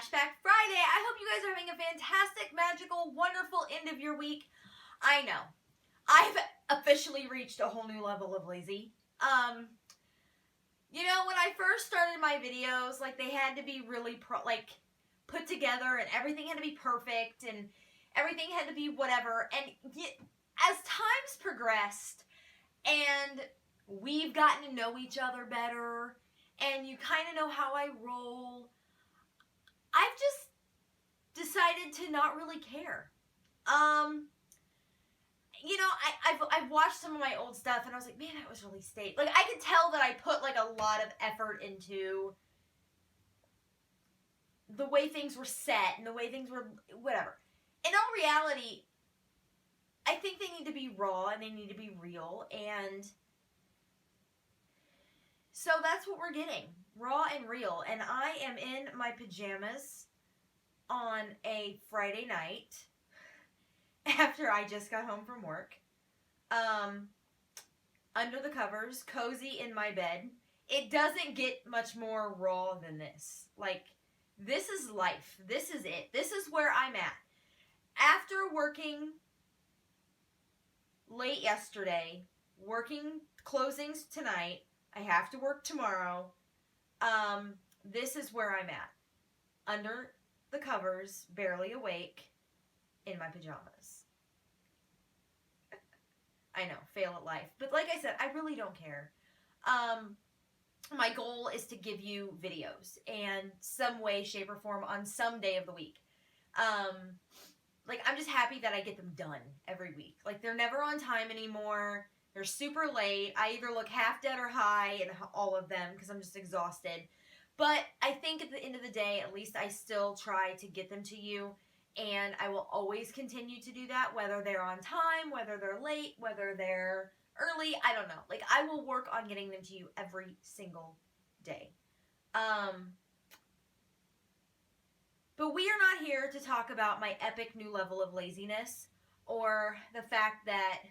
Flashback Friday. I hope you guys are having a fantastic, magical, wonderful end of your week. I know. I've officially reached a whole new level of lazy. You know, when I first started my videos, like, they had to be really, put together, and everything had to be perfect, and everything had to be whatever, and as times progressed, and we've gotten to know each other better, and you kind of know how I roll, I've just decided to not really care. You know, I've watched some of my old stuff, and I was like, man, that was really staged. Like, I could tell that I put, like, a lot of effort into the way things were set and the way things were whatever. In all reality, I think they need to be raw and they need to be real, and so that's what we're getting. Raw and real. And I am in my pajamas on a Friday night after I just got home from work. Under the covers, cozy in my bed. It doesn't get much more raw than this. Like, this is life. This is it. This is where I'm at. After working late yesterday, working closings tonight, I have to work tomorrow. This is where I'm at. Under the covers, barely awake, in my pajamas. I know, fail at life. But like I said, I really don't care. My goal is to give you videos in some way, shape, or form on some day of the week. Like, I'm just happy that I get them done every week. Like, they're never on time anymore. They're super late. I either look half dead or high in all of them because I'm just exhausted. But I think at the end of the day, at least I still try to get them to you. And I will always continue to do that, whether they're on time, whether they're late, whether they're early. I don't know. Like, I will work on getting them to you every single day. But we are not here to talk about my epic new level of laziness or the fact that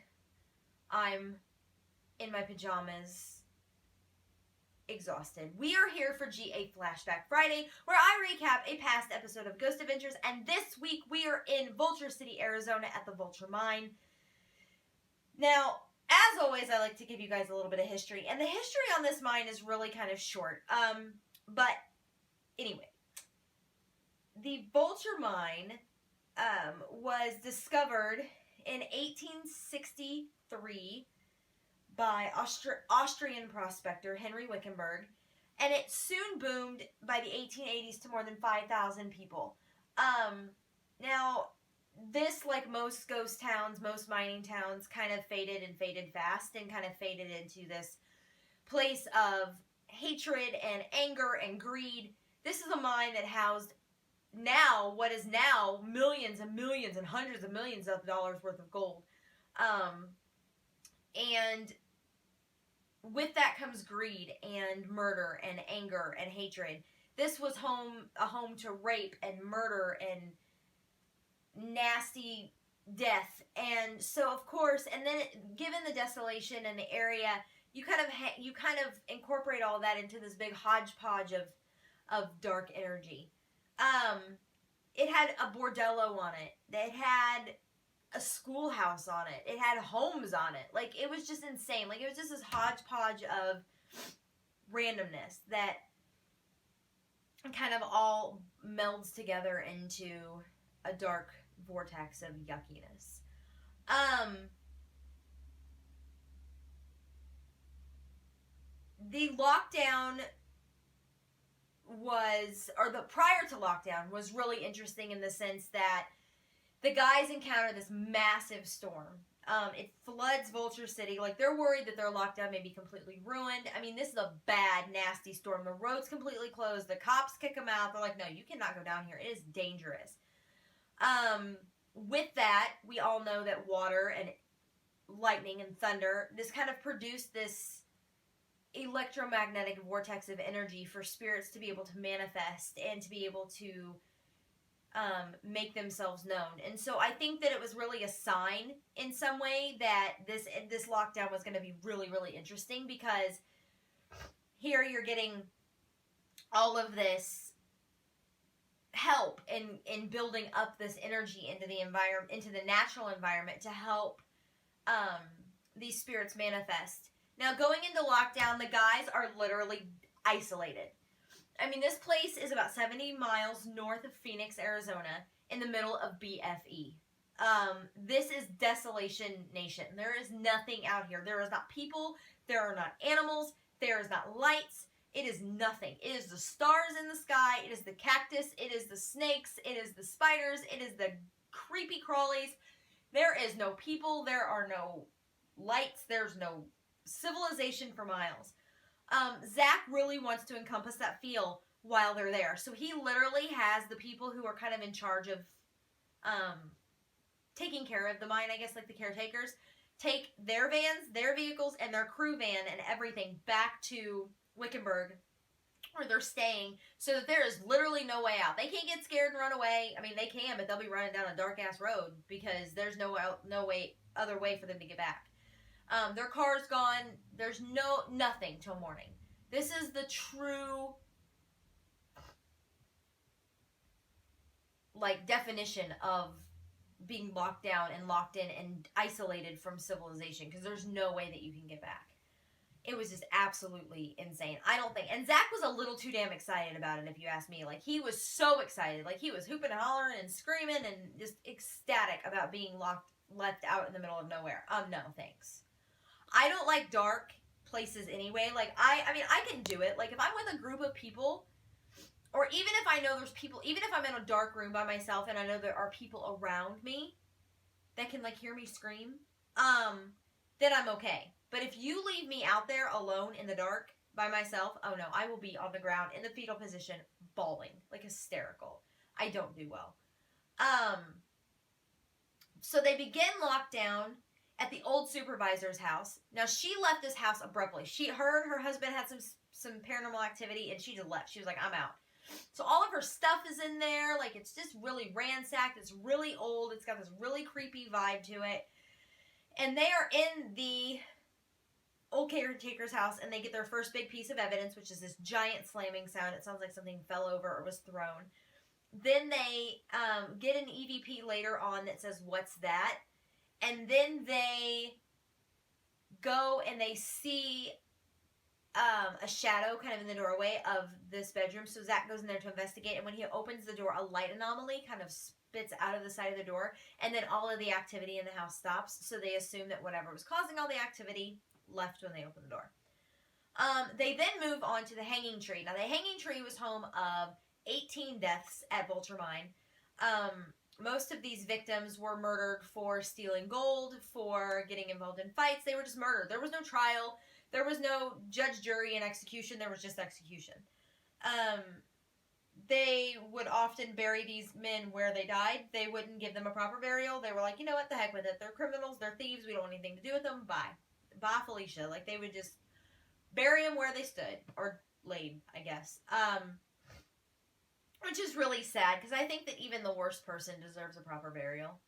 I'm in my pajamas exhausted. We are here for GA Flashback Friday, where I recap a past episode of Ghost Adventures, and this week we are in Vulture City, Arizona at the Vulture Mine. Now, as always, I like to give you guys a little bit of history, and the history on this mine is really kind of short. But anyway, the Vulture Mine was discovered in 1863 by Austrian prospector Henry Wickenburg, and it soon boomed by the 1880s to more than 5,000 people. Now, this, like most ghost towns, most mining towns, kind of faded and faded fast and kind of faded into this place of hatred and anger and greed. This is a mine that housed what is now millions and millions and hundreds of millions of dollars worth of gold. And with that comes greed and murder and anger and hatred. This was a home to rape and murder and nasty death. And so, of course, and then given the desolation and the area, you kind of incorporate all that into this big hodgepodge of dark energy. It had a bordello on it. It had a schoolhouse on it. It had homes on it. Like, it was just insane. Like, it was just this hodgepodge of randomness that kind of all melds together into a dark vortex of yuckiness. The lockdown prior to lockdown was really interesting in the sense that the guys encounter this massive storm. It floods Vulture City. Like, they're worried that their lockdown may be completely ruined. I mean, this is a bad, nasty storm. The road's completely closed. The cops kick them out. They're like, no, you cannot go down here. It is dangerous. With that, we all know that water and lightning and thunder, this kind of produced this electromagnetic vortex of energy for spirits to be able to manifest and to be able to make themselves known. And so I think that it was really a sign in some way that this lockdown was going to be really, really interesting, because here you're getting all of this help in building up this energy into the environment, into the natural environment, to help these spirits manifest. Now, going into lockdown, the guys are literally isolated. I mean, this place is about 70 miles north of Phoenix, Arizona, in the middle of BFE. This is Desolation Nation. There is nothing out here. There is not people. There are not animals. There is not lights. It is nothing. It is the stars in the sky. It is the cactus. It is the snakes. It is the spiders. It is the creepy crawlies. There is no people. There are no lights. There's no civilization for miles. Zach really wants to encompass that feel while they're there. So he literally has the people who are kind of in charge of taking care of the mine, I guess, like the caretakers, take their vans, their vehicles, and their crew van and everything back to Wickenburg, where they're staying, so that there is literally no way out. They can't get scared and run away. I mean, they can, but they'll be running down a dark-ass road because there's no other way for them to get back. Their car's gone. There's nothing till morning. This is the true, like, definition of being locked down and locked in and isolated from civilization, because there's no way that you can get back. It was just absolutely insane. I don't think, and Zach was a little too damn excited about it, if you ask me. Like, he was so excited. Like, he was hooping and hollering and screaming and just ecstatic about being left out in the middle of nowhere. No, thanks. I don't like dark places anyway. Like, I mean, I can do it. Like, if I'm with a group of people, or even if I know there's people, even if I'm in a dark room by myself and I know there are people around me that can, like, hear me scream, then I'm okay. But if you leave me out there alone in the dark by myself, oh no, I will be on the ground in the fetal position, bawling, like hysterical. I don't do well. So they begin lockdown at the old supervisor's house. Now, she left this house abruptly. Her and her husband had some paranormal activity, and she just left. She was like, I'm out. So all of her stuff is in there. Like, it's just really ransacked. It's really old. It's got this really creepy vibe to it. And they are in the old caretaker's house, and they get their first big piece of evidence, which is this giant slamming sound. It sounds like something fell over or was thrown. Then they get an EVP later on that says, what's that? And then they go and they see a shadow kind of in the doorway of this bedroom. So Zach goes in there to investigate, and when he opens the door, a light anomaly kind of spits out of the side of the door, and then all of the activity in the house stops. So they assume that whatever was causing all the activity left when they opened the door. They then move on to the hanging tree. Now, the hanging tree was home of 18 deaths at Vulture Mine. Most of these victims were murdered for stealing gold, for getting involved in fights. They were just murdered. There was no trial. There was no judge, jury, and execution. There was just execution. They would often bury these men where they died. They wouldn't give them a proper burial. They were like, you know what, the heck with it. They're criminals. They're thieves. We don't want anything to do with them. Bye. Bye, Felicia. Like, they would just bury them where they stood. Or laid, I guess. Which is really sad, because I think that even the worst person deserves a proper burial.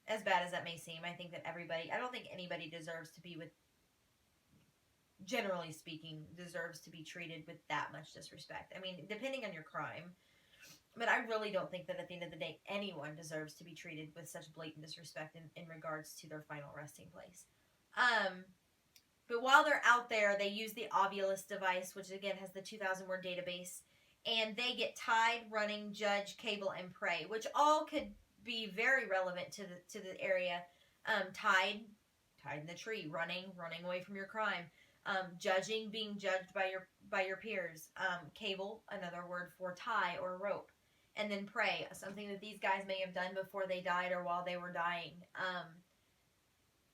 As bad as that may seem, I think that I don't think anybody deserves to be with, generally speaking, deserves to be treated with that much disrespect. I mean, depending on your crime. But I really don't think that at the end of the day, anyone deserves to be treated with such blatant disrespect in regards to their final resting place. But while they're out there, they use the Ovulus device, which again has the 2,000-word database, and they get tied, running, judge, cable, and prey, which all could be very relevant to the area. Tied in the tree, running away from your crime, judging, being judged by your peers, cable, another word for tie or rope, and then prey, something that these guys may have done before they died or while they were dying.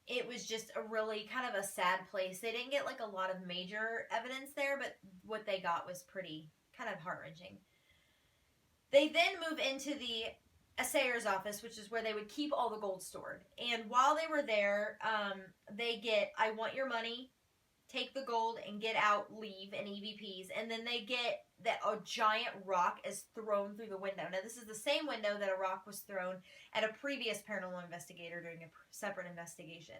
It was just a really kind of a sad place. They didn't get like a lot of major evidence there, but what they got was pretty kind of heart-wrenching. They then move into the assayer's office, which is where they would keep all the gold stored. And while they were there, they get, I want your money, take the gold and get out, leave, and EVPs. And then they get that a giant rock is thrown through the window. Now, this is the same window that a rock was thrown at a previous paranormal investigator during a separate investigation.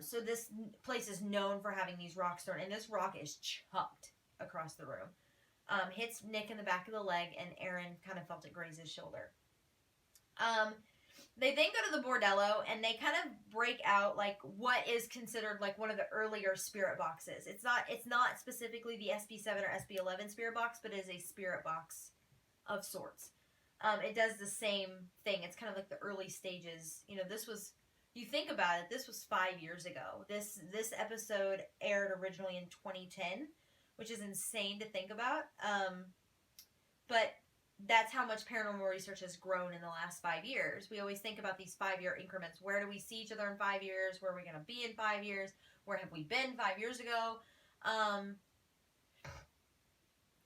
So this place is known for having these rocks thrown, and this rock is chucked across the room. hits Nick in the back of the leg, and Aaron kind of felt it graze his shoulder. They then go to the bordello, and they kind of break out like what is considered like one of the earlier spirit boxes. It's not specifically the SB7 or SB11 spirit box, but it is a spirit box of sorts. It does the same thing. It's kind of like the early stages. You know, this was, you think about it, this was 5 years ago. This episode aired originally in 2010, which is insane to think about. But that's how much paranormal research has grown in the last 5 years. We always think about these 5-year increments. Where do we see each other in 5 years? Where are we going to be in 5 years? Where have we been 5 years ago?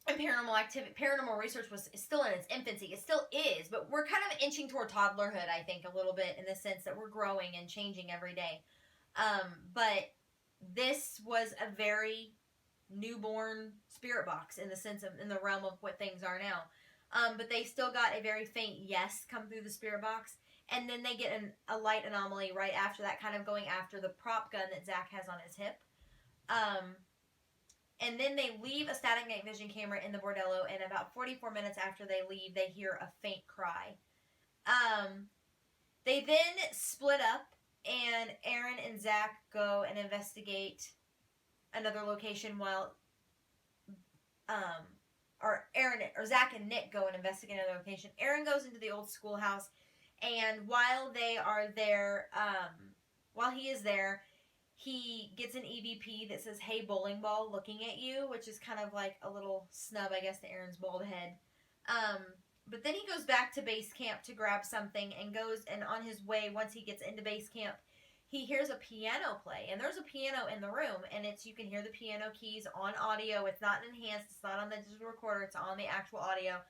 And paranormal research is still in its infancy. It still is, but we're kind of inching toward toddlerhood, I think, a little bit, in the sense that we're growing and changing every day. But this was a very newborn spirit box in the sense of, in the realm of what things are now. But they still got a very faint yes come through the spirit box. And then they get a light anomaly right after that, kind of going after the prop gun that Zach has on his hip. And then they leave a static night vision camera in the bordello, and about 44 minutes after they leave, they hear a faint cry. They then split up, and Aaron and Zach go and investigate another location while Zach and Nick go and investigate another location. Aaron goes into the old schoolhouse, and while they are there, while he is there, he gets an EVP that says, "Hey, bowling ball, looking at you," which is kind of like a little snub, I guess, to Aaron's bald head. But then he goes back to base camp to grab something, and on his way, once he gets into base camp, he hears a piano play, and there's a piano in the room, and you can hear the piano keys on audio. It's not enhanced, it's not on the digital recorder, it's on the actual audio.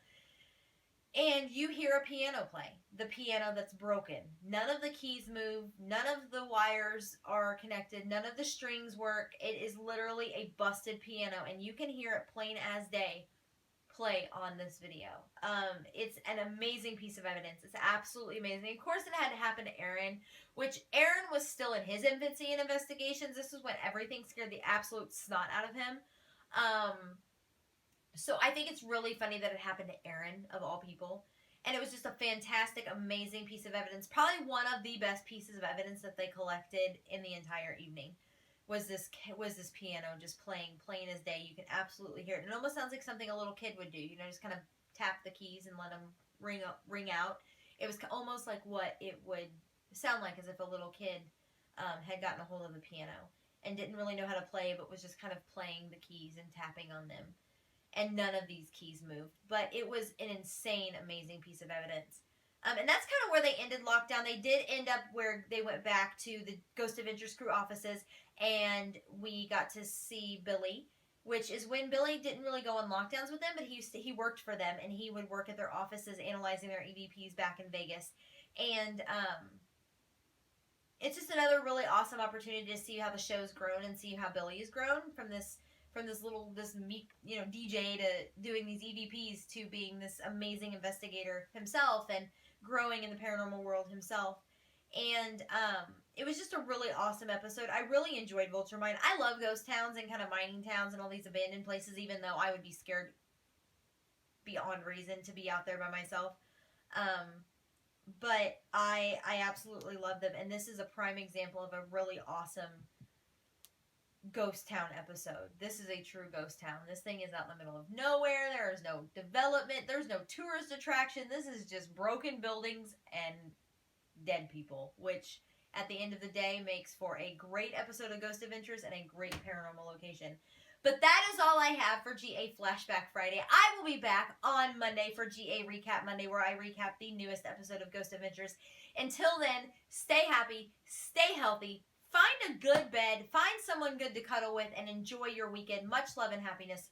And you hear a piano play, the piano that's broken. None of the keys move, none of the wires are connected, none of the strings work. It is literally a busted piano, and you can hear it plain as day play on this video. It's an amazing piece of evidence. It's absolutely amazing. Of course, it had to happen to Aaron, which Aaron was still in his infancy in investigations. This was when everything scared the absolute snot out of him. So I think it's really funny that it happened to Aaron, of all people. And it was just a fantastic, amazing piece of evidence. Probably one of the best pieces of evidence that they collected in the entire evening was this piano just playing plain as day. You can absolutely hear it. It almost sounds like something a little kid would do. You know, just kind of tap the keys and let them ring out. It was almost like what it would sound like, as if a little kid had gotten a hold of the piano and didn't really know how to play, but was just kind of playing the keys and tapping on them. And none of these keys moved. But it was an insane, amazing piece of evidence. And that's kind of where they ended lockdown. They did end up where they went back to the Ghost Adventures crew offices, and we got to see Billy, which is when Billy didn't really go on lockdowns with them, but he worked for them, and he would work at their offices analyzing their EVPs back in Vegas. And it's just another really awesome opportunity to see how the show's grown and see how Billy has grown from this meek, DJ to doing these EVPs to being this amazing investigator himself and growing in the paranormal world himself. And it was just a really awesome episode. I really enjoyed Vulture Mine. I love ghost towns and kind of mining towns and all these abandoned places, even though I would be scared beyond reason to be out there by myself. But I absolutely love them, and this is a prime example of a really awesome ghost town episode. This is a true ghost town. This thing is out in the middle of nowhere. There is no development. There's no tourist attraction. This is just broken buildings and dead people, which at the end of the day makes for a great episode of Ghost Adventures and a great paranormal location. But that is all I have for GA Flashback Friday. I will be back on Monday for GA Recap Monday, where I recap the newest episode of Ghost Adventures. Until then, stay happy, stay healthy, find a good bed, find someone good to cuddle with, and enjoy your weekend. Much love and happiness